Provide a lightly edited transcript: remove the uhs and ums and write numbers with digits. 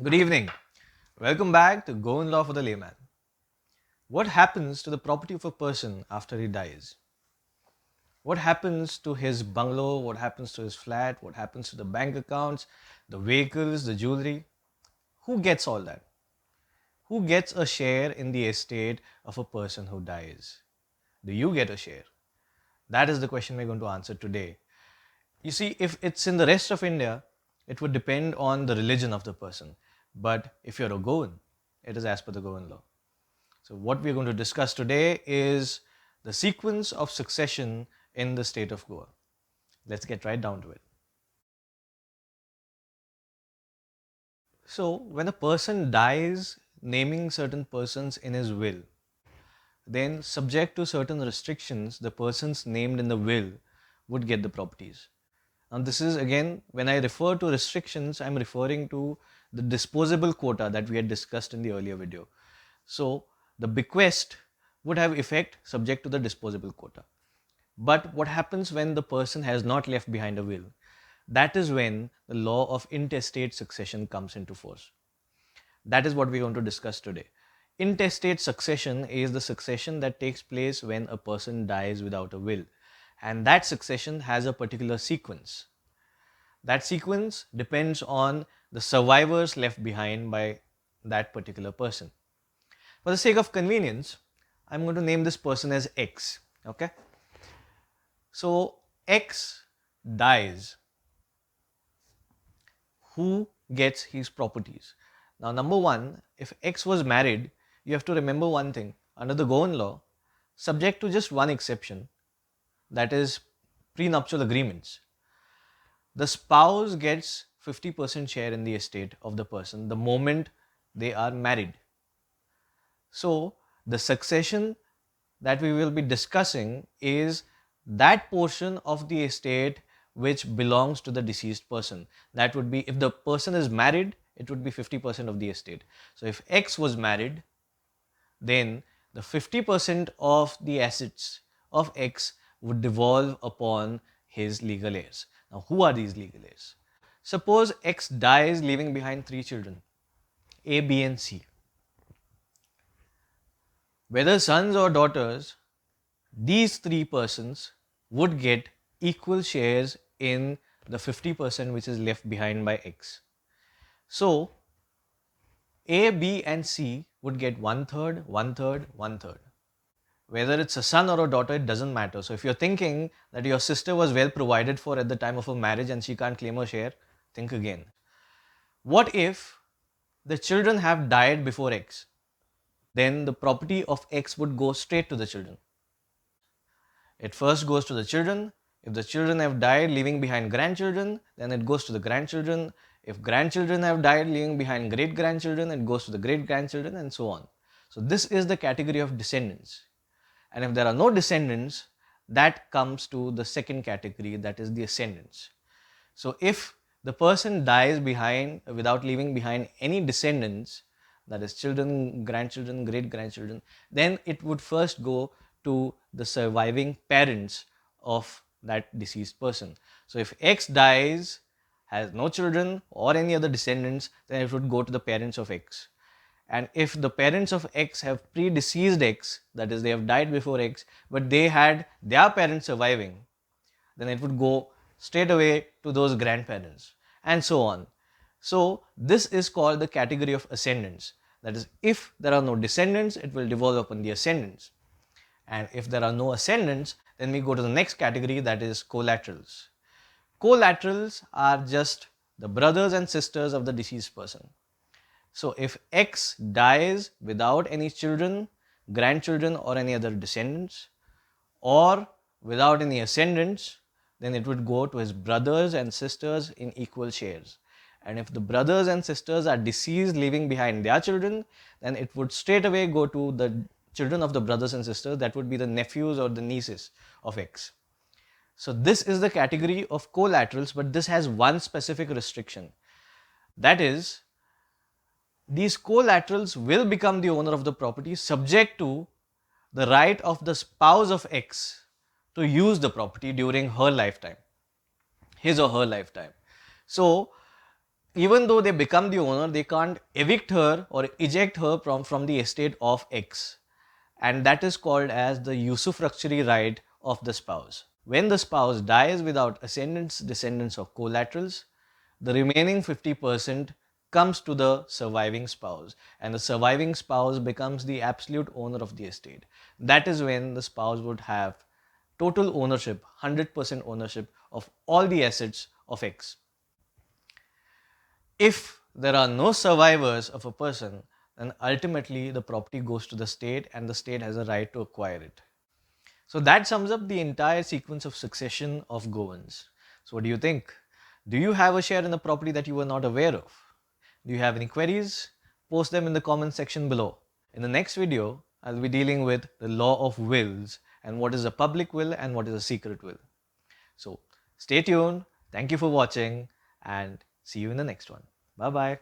Good evening. Welcome back to Go in Law for the Layman. What happens to the property of a person after he dies? What happens to his bungalow? What happens to his flat? What happens to the bank accounts, the vehicles, the jewelry? Who gets all that? Who gets a share in the estate of a person who dies? Do you get a share? That is the question we're going to answer today. You see, if it's in the rest of India, it would depend on the religion of the person. But if you're a Goan, it is as per the Goan law. So, what we're going to discuss today is the sequence of succession in the state of Goa. Let's get right down to it. So, when a person dies, naming certain persons in his will, then subject to certain restrictions, the persons named in the will would get the properties. Now, this is again, when I refer to restrictions, I'm referring to the disposable quota that we had discussed in the earlier video. So, the bequest would have effect subject to the disposable quota. But what happens when the person has not left behind a will? That is when the law of intestate succession comes into force. That is what we're going to discuss today. Intestate succession is the succession that takes place when a person dies without a will. And that succession has a particular sequence. That sequence depends on the survivors left behind by that particular person. For the sake of convenience, I'm going to name this person as X. Okay? So X dies. Who gets his properties? Now, number one, if X was married, you have to remember one thing. Under the Goan law, subject to just one exception, that is prenuptial agreements, the spouse gets 50% share in the estate of the person the moment they are married. So, the succession that we will be discussing is that portion of the estate which belongs to the deceased person. That would be, if the person is married, it would be 50% of the estate. So, if X was married, then the 50% of the assets of X would devolve upon his legal heirs. Now, who are these legal heirs? Suppose X dies leaving behind three children, A, B, and C. Whether sons or daughters, these three persons would get equal shares in the 50% which is left behind by X. So, A, B, and C would get one third, one third, one third. Whether it's a son or a daughter, it doesn't matter. So, if you're thinking that your sister was well provided for at the time of her marriage and she can't claim her share, think again. What if the children have died before X? Then the property of X would go straight to the children. It first goes to the children. If the children have died leaving behind grandchildren, then it goes to the grandchildren. If grandchildren have died leaving behind great grandchildren, it goes to the great grandchildren, and so on. So, this is the category of descendants. And if there are no descendants, that comes to the second category, that is the ascendants. So, if the person dies behind without leaving behind any descendants, that is children, grandchildren, great grandchildren, then it would first go to the surviving parents of that deceased person. So, if X dies, has no children or any other descendants, then it would go to the parents of X. And if the parents of X have predeceased X, that is, they have died before X, but they had their parents surviving, then it would go straight away to those grandparents, and so on. So, this is called the category of ascendants. That is, if there are no descendants, it will devolve upon the ascendants. And if there are no ascendants, then we go to the next category, that is collaterals. Collaterals are just the brothers and sisters of the deceased person. So, if X dies without any children, grandchildren, or any other descendants, or without any ascendants, then it would go to his brothers and sisters in equal shares. And if the brothers and sisters are deceased leaving behind their children, then it would straight away go to the children of the brothers and sisters, that would be the nephews or the nieces of X. So, this is the category of collaterals, but this has one specific restriction. That is, these collaterals will become the owner of the property subject to the right of the spouse of X to use the property during her lifetime, his or her lifetime. So, even though they become the owner, they can't evict her or eject her from the estate of X. And that is called as the usufructuary right of the spouse. When the spouse dies without ascendants, descendants, or collaterals, the remaining 50% comes to the surviving spouse, and the surviving spouse becomes the absolute owner of the estate. That is when the spouse would have total ownership, 100% ownership of all the assets of X. If there are no survivors of a person, then ultimately the property goes to the state and the state has a right to acquire it. So that sums up the entire sequence of succession of Govans. So what do you think? Do you have a share in the property that you were not aware of? Do you have any queries? Post them in the comment section below. In the next video, I'll be dealing with the law of wills and what is a public will and what is a secret will. So stay tuned. Thank you for watching and see you in the next one. Bye bye.